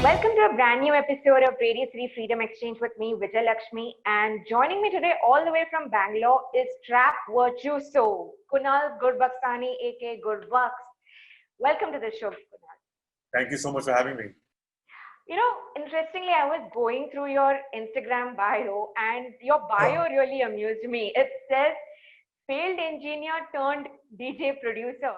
Welcome to a brand new episode of Radio City Freedom Exchange with me, Vijay Lakshmi. And joining me today, all the way from Bangalore, is Trap Virtuoso, Kunal Gurbaksani, aka Gurbaks. Welcome to the show, Kunal. Thank you so much for having me. You know, interestingly, I was going through your Instagram bio, and your bio really amused me. It says failed engineer turned DJ producer.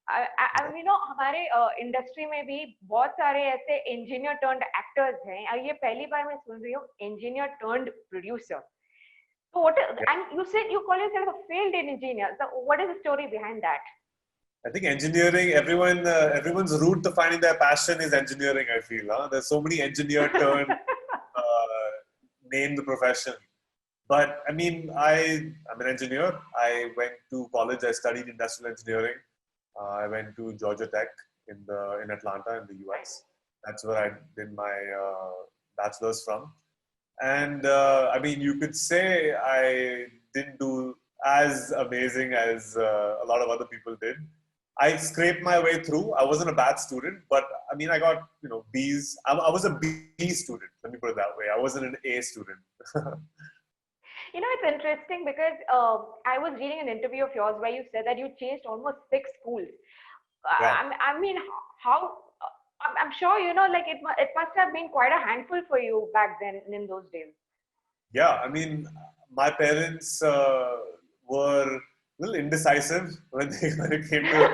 You know, हमारे industry में भी बहुत सारे ऐसे engineer turned actors हैं और ये पहली बार मैं सुन रही हूँ engineer turned producer. So what is, and you said you call yourself a failed engineer. So what is the story behind that? I think engineering, everyone's route to finding their passion is engineering, I feel. There's so many engineer turned name the profession. But I mean, I'm an engineer. I went to college, I studied industrial engineering. I went to Georgia Tech in Atlanta in the US. That's where I did my bachelor's from. And I mean, you could say I didn't do as amazing as a lot of other people did. I scraped my way through. I wasn't a bad student, but I mean, I got, B's. I was a B student. Let me put it that way. I wasn't an A student. You know, it's interesting because I was reading an interview of yours where you said that you changed almost 6 schools. Yeah. I mean, how? I'm sure you know, like it must have been quite a handful for you back then in those days. Yeah, I mean, my parents were a little indecisive when it came to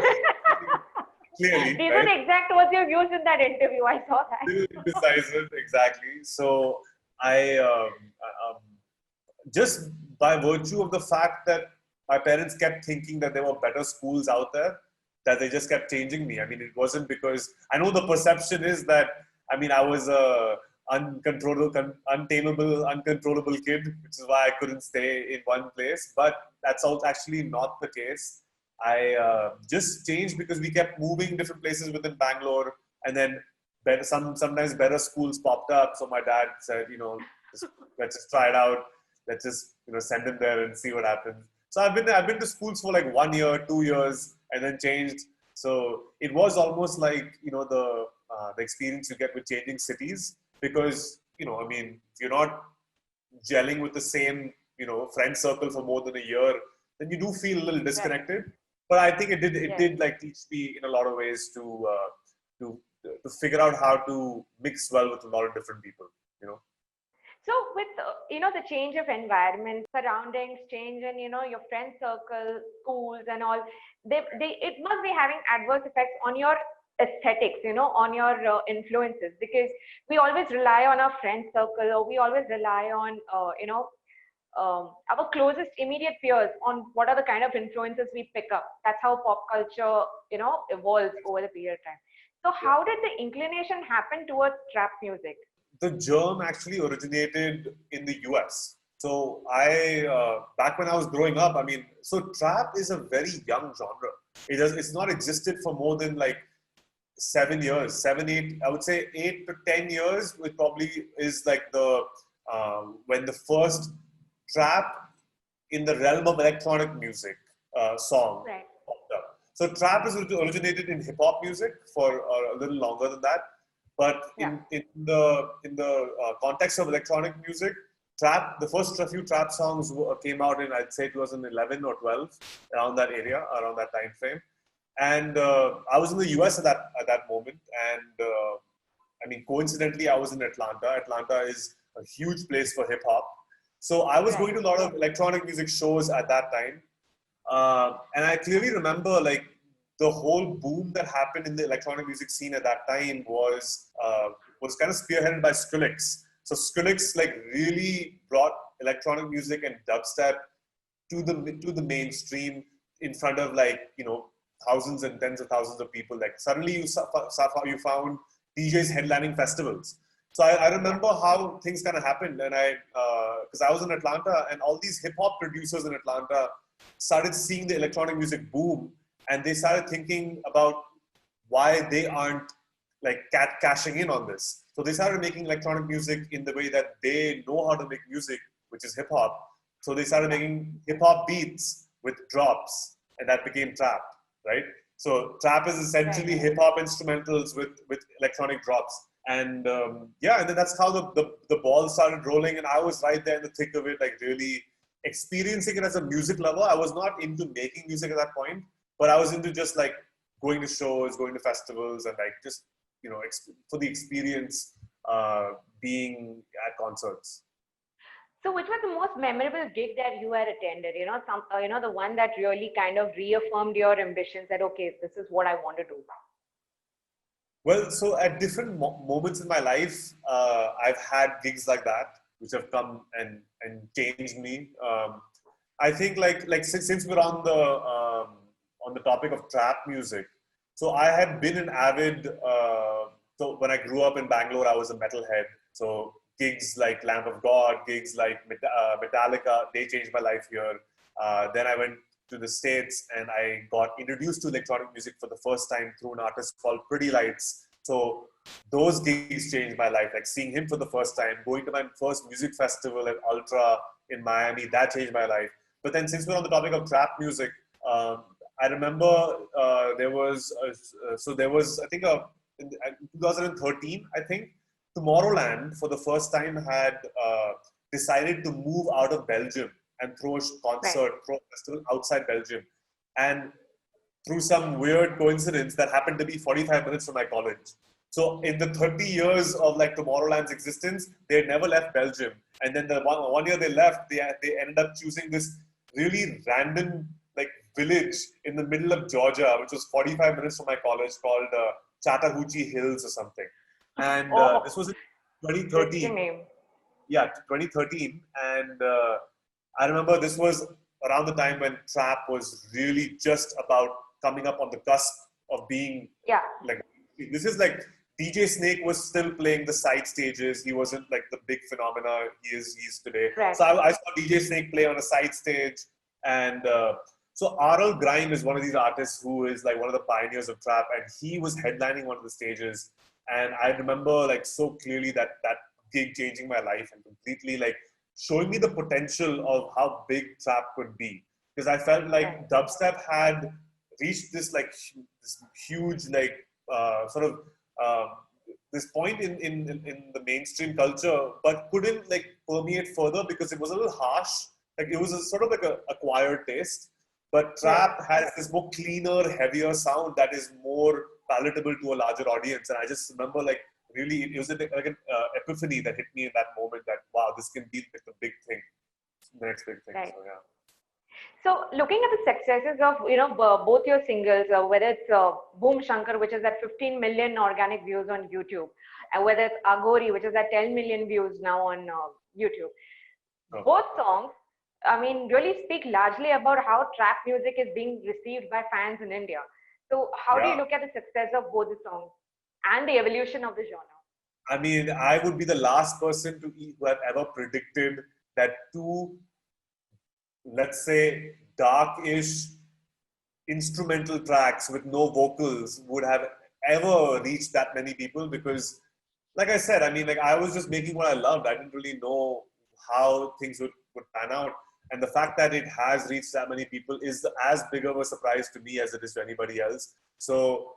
clearly. These right? are the exact words you've used in that interview. I saw that. Little indecisive, exactly. So I just by virtue of the fact that my parents kept thinking that there were better schools out there, that they just kept changing me. I mean, it wasn't because I know the perception is that I mean I was a uncontrollable kid, which is why I couldn't stay in one place. But that's also actually not the case. I just changed because we kept moving different places within Bangalore, and then sometimes better schools popped up. So my dad said, let's just try it out. Let's just send him there and see what happens. So I've been to schools for like 1 year, 2 years, and then changed. So it was almost like the experience you get with changing cities, because I mean, if you're not gelling with the same friend circle for more than a year, then you do feel a little disconnected. Right. But I think it did like teach me in a lot of ways to figure out how to mix well with a lot of different people. So with the change of environment, surroundings change, and your friend circle, schools, and all, it must be having adverse effects on your aesthetics, on your influences, because we always rely on our friend circle, or we always rely on our closest immediate peers on what are the kind of influences we pick up. That's how pop culture evolves over the period of time. So how did the inclination happen towards trap music? The germ actually originated in the US. So back when I was growing up, I mean, so trap is a very young genre. It's not existed for more than like 7 years, 7, 8, I would say 8 to 10 years, which probably is like when the first trap in the realm of electronic music song popped up. So trap is originated in hip hop music for a little longer than that. But in the context of electronic music, trap, the first few trap songs came out in, I'd say, 2011 or 12, around that time frame. And I was in the US at that moment, and I mean, coincidentally, I was in Atlanta. Atlanta is a huge place for hip hop, so I was going to a lot of electronic music shows at that time, and I clearly remember like the whole boom that happened in the electronic music scene at that time was kind of spearheaded by Skrillex. So Skrillex like really brought electronic music and dubstep to the mainstream in front of thousands and tens of thousands of people. Like suddenly you found DJs headlining festivals. So I remember how things kind of happened, and because I was in Atlanta, and all these hip hop producers in Atlanta started seeing the electronic music boom, and they started thinking about why they aren't like cashing in on this. So they started making electronic music in the way that they know how to make music, which is hip hop. So they started making hip hop beats with drops, and that became trap, right? So trap is essentially hip hop instrumentals with electronic drops. And yeah, and then that's how the ball started rolling, and I was right there in the thick of it, like really experiencing it as a music lover. I was not into making music at that point, but I was into just like going to shows, going to festivals, and like just for the experience, being at concerts. So, which was the most memorable gig that you had attended? The one that really kind of reaffirmed your ambitions that, okay, this is what I want to do. Well, so at different moments in my life, I've had gigs like that, which have come and changed me. I think like since we're on the topic of trap music, so I had been an avid. So when I grew up in Bangalore, I was a metalhead. So gigs like Lamb of God, gigs like Metallica, they changed my life here. Then I went to the States and I got introduced to electronic music for the first time through an artist called Pretty Lights. So those gigs changed my life. Like seeing him for the first time, going to my first music festival at Ultra in Miami, that changed my life. But then since we're on the topic of trap music, I remember there was I think in 2013, I think Tomorrowland for the first time had decided to move out of Belgium and throw a concert, throw a festival outside Belgium. And through some weird coincidence, that happened to be 45 minutes from my college. So in the 30 years of like Tomorrowland's existence, they had never left Belgium. And then the one year they left, they ended up choosing this really random like village in the middle of Georgia, which was 45 minutes from my college, called Chattahoochee Hills or something. And this was in 2013. Yeah, 2013. And I remember this was around the time when trap was really just about coming up on the cusp of being like, this is like DJ Snake was still playing the side stages. He wasn't like the big phenomena he's today. Right. So I saw DJ Snake play on a side stage. And so RL Grime is one of these artists who is like one of the pioneers of trap, and he was headlining one of the stages. And I remember like so clearly that gig changing my life and completely like showing me the potential of how big trap could be. Because I felt like dubstep had reached this like this huge like sort of this point in the mainstream culture, but couldn't like permeate further because it was a little harsh. Like it was a sort of like a acquired taste. But trap has this more cleaner, heavier sound that is more palatable to a larger audience. And I just remember like really, it was like an epiphany that hit me in that moment that, wow, this can be like the big thing, the next big thing. Right. So, yeah. So looking at the successes of, both your singles, whether it's Boom Shankar, which is at 15 million organic views on YouTube, and whether it's Agori, which is at 10 million views now on YouTube. Oh. Both songs, I mean, really speak largely about how trap music is being received by fans in India. So how do you look at the success of both the songs and the evolution of the genre? I mean, I would be the last person who have ever predicted that two, let's say, dark-ish instrumental tracks with no vocals would have ever reached that many people, because, like I said, I mean, like I was just making what I loved. I didn't really know how things would pan out. And the fact that it has reached that many people is as big of a surprise to me as it is to anybody else. So,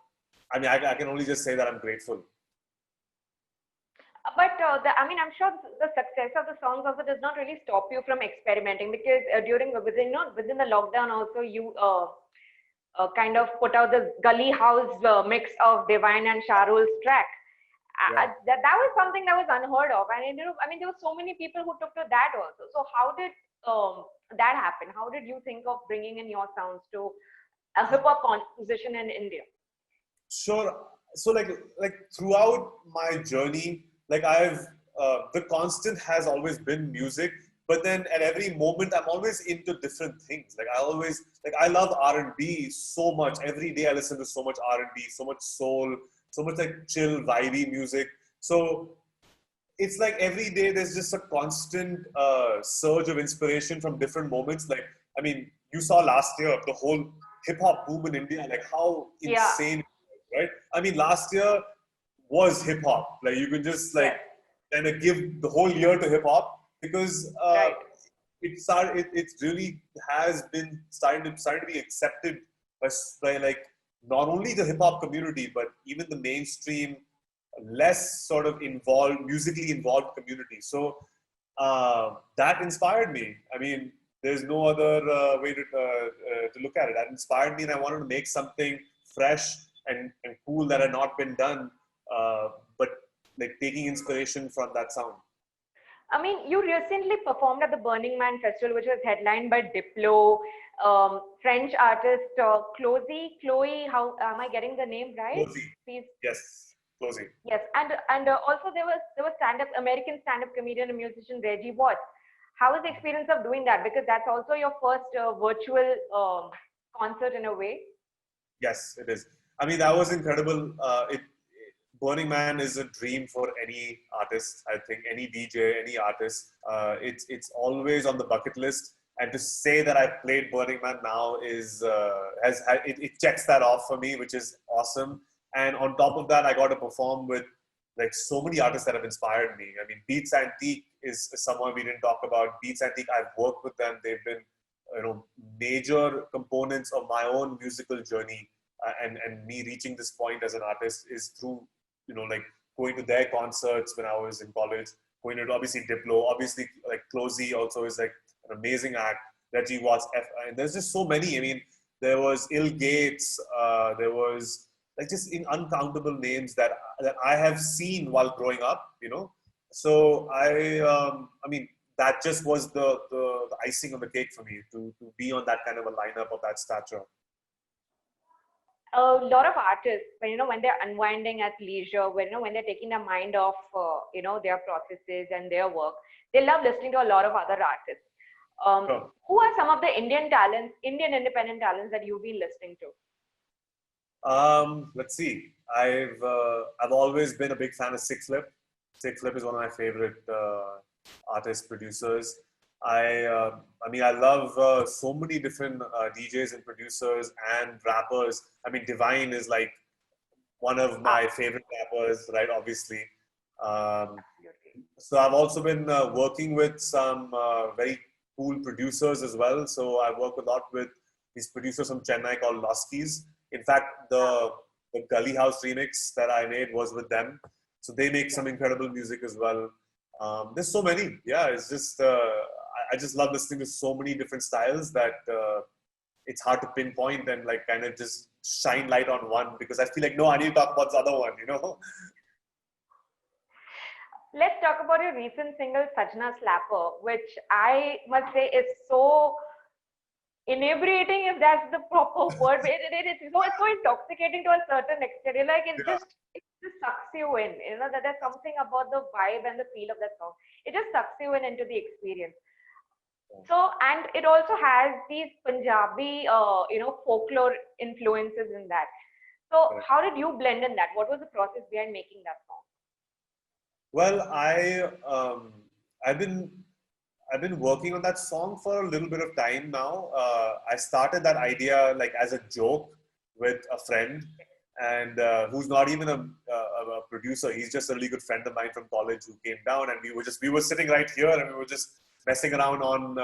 I mean, I can only just say that I'm grateful. But I'm sure the success of the songs also does not really stop you from experimenting, because within the lockdown also you kind of put out the Gully House mix of Divine and Sharul's track. That was something that was unheard of, and there were so many people who took to that also. So how did that happen? How did you think of bringing in your sounds to a hip hop composition in India? Sure. So like throughout my journey, like the constant has always been music, but then at every moment I'm always into different things. Like I love R&B so much. Every day I listen to so much R&B, so much soul, so much like chill, vibey music. So it's like every day there's just a constant surge of inspiration from different moments. Like, I mean, you saw last year the whole hip hop boom in India, like how insane, right? I mean, last year was hip hop. Like you can just like kind of give the whole year to hip hop, because it really has been starting to be accepted by like not only the hip hop community, but even the mainstream less sort of musically involved community. So that inspired me. I mean, there's no other way to look at it. That inspired me, and I wanted to make something fresh and cool that had not been done, but like taking inspiration from that sound. I mean, you recently performed at the Burning Man Festival, which was headlined by Diplo, French artist Chloe. How am I getting the name right? Closey. Please. Yes, Closey. Yes, and also there was American stand-up comedian and musician Reggie Watts. How was the experience of doing that? Because that's also your first virtual concert in a way. Yes, it is. I mean, that was incredible. Burning Man is a dream for any artist. I think any DJ, any artist. It's always on the bucket list. And to say that I've played Burning Man now it checks that off for me, which is awesome. And on top of that, I got to perform with like so many artists that have inspired me. I mean, Beats Antique is someone we didn't talk about. Beats Antique, I've worked with them. They've been major components of my own musical journey, and me reaching this point as an artist is through like going to their concerts when I was in college, going to obviously Diplo, obviously like Closey also is like an amazing act, Reggie Watts, and there's just so many. I mean, there was Ill Gates, there was like just in uncountable names that I have seen while growing up, So I mean, that just was the icing on the cake for me to be on that kind of a lineup of that stature. A lot of artists, when they're unwinding at leisure, when they're taking their mind off, their processes and their work, they love listening to a lot of other artists. Sure. Who are some of the Indian independent talents that you've been listening to? Let's see. I've always been a big fan of Six Flip. Six Flip is one of my favorite artists, producers. I mean, I love so many different DJs and producers and rappers. I mean, Divine is like one of my favorite rappers, right? Obviously. So I've also been working with some very cool producers as well. So I work a lot with these producers from Chennai called Loskies. In fact, the Gully House remix that I made was with them. So they make some incredible music as well. There's so many. Yeah, it's just, I just love listening to so many different styles that it's hard to pinpoint and like kind of just shine light on one, because I feel like, no, I need to talk about the other one, Let's talk about your recent single, Sajna Slapper, which I must say is so inebriating, if that's the proper word. It's so intoxicating to a certain extent. It just sucks you in. That there's something about the vibe and the feel of that song. It just sucks you in into the experience. So, and it also has these Punjabi, folklore influences in that. So, how did you blend in that? What was the process behind making that song? Well, I've been working on that song for a little bit of time now. I started that idea like as a joke with a friend, and who's not even a producer. He's just a really good friend of mine from college who came down, and we were sitting right here, and we were just messing around on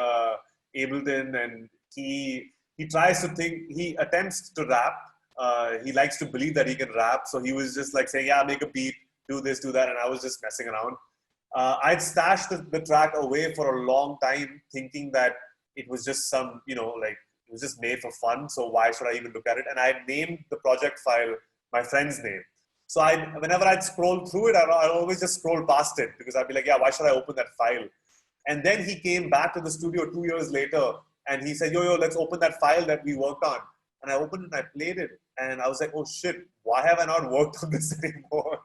Ableton, and he attempts to rap. He likes to believe that he can rap, so he was just like saying, "Yeah, make a beat, do this, do that," and I was just messing around. I'd stashed the track away for a long time, thinking that it was just some, like it was just made for fun. So why should I even look at it? And I named the project file my friend's name. So whenever I'd scroll through it, I'd always just scroll past it, because I'd be like, yeah, why should I open that file? And then he came back to the studio 2 years later, and he said, yo, let's open that file that we worked on. And I opened it and I played it. And I was like, oh shit, why have I not worked on this anymore?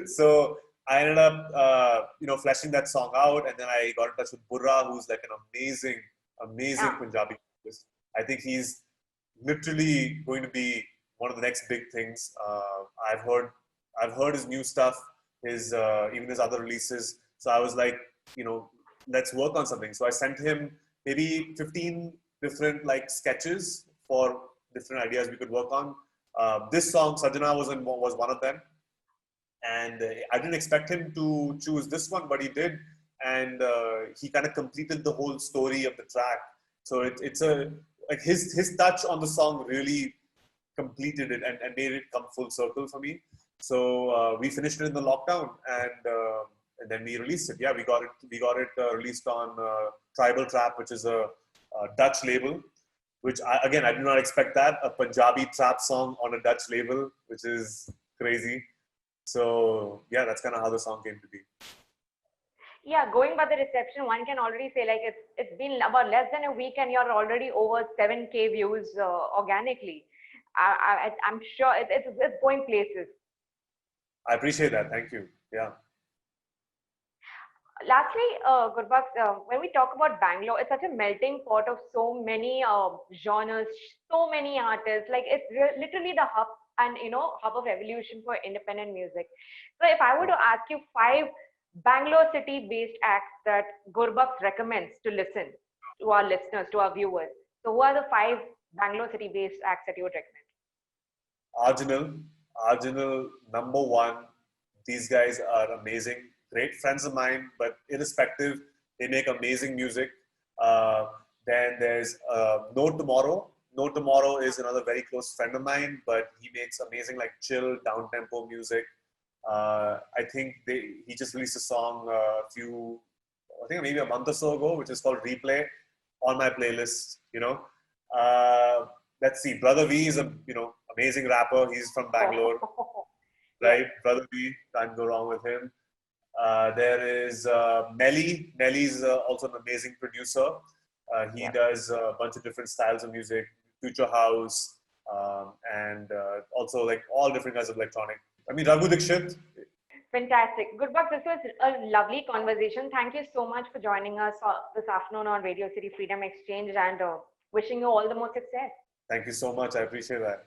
So I ended up, fleshing that song out. And then I got in touch with Burra, who's like an amazing Punjabi artist. I think he's literally going to be one of the next big things. I've heard his new stuff, even his other releases. So I was like, let's work on something. So I sent him maybe 15 different like sketches for different ideas we could work on. This song, Sajna, was one of them. And I didn't expect him to choose this one, but he did. And he kind of completed the whole story of the track. So it's his touch on the song really completed it and made it come full circle for me. So we finished it in the lockdown, and then we released it. Yeah, we got it released on Tribal Trap, which is a Dutch label. Which I did not expect that, a Punjabi trap song on a Dutch label, which is crazy. So yeah, that's kind of how the song came to be. Yeah, going by the reception, one can already say like it's been about less than a week and you're already over 7K views organically. I'm sure it's going places. I appreciate that. Thank you. Yeah. Lastly, Gurbakh, when we talk about Bangalore, it's such a melting pot of so many genres, so many artists. Like it's literally the hub and hub of evolution for independent music. So if I were to ask you 5 Bangalore city-based acts that Gurbakh recommends to listen to our listeners, to our viewers, so who are the 5 Bangalore city-based acts that you would recommend? Arjunal, number one. These guys are amazing. Great friends of mine, but irrespective, they make amazing music. Then there's No Tomorrow. No Tomorrow is another very close friend of mine, but he makes amazing, like chill, down tempo music. I think he just released a song I think maybe a month or so ago, which is called Replay, on my playlist. Let's see. Brother V is a amazing rapper. He's from Bangalore, right? Yeah. Brother V, can't go wrong with him. There is Melly. Melly's also an amazing producer. He does a bunch of different styles of music, future house, and also like all different kinds of electronic. I mean, Raghu Dixit. Fantastic. Gurbakh, this was a lovely conversation. Thank you so much for joining us this afternoon on Radio City Freedom Exchange, and wishing you all the more success. Thank you so much. I appreciate that.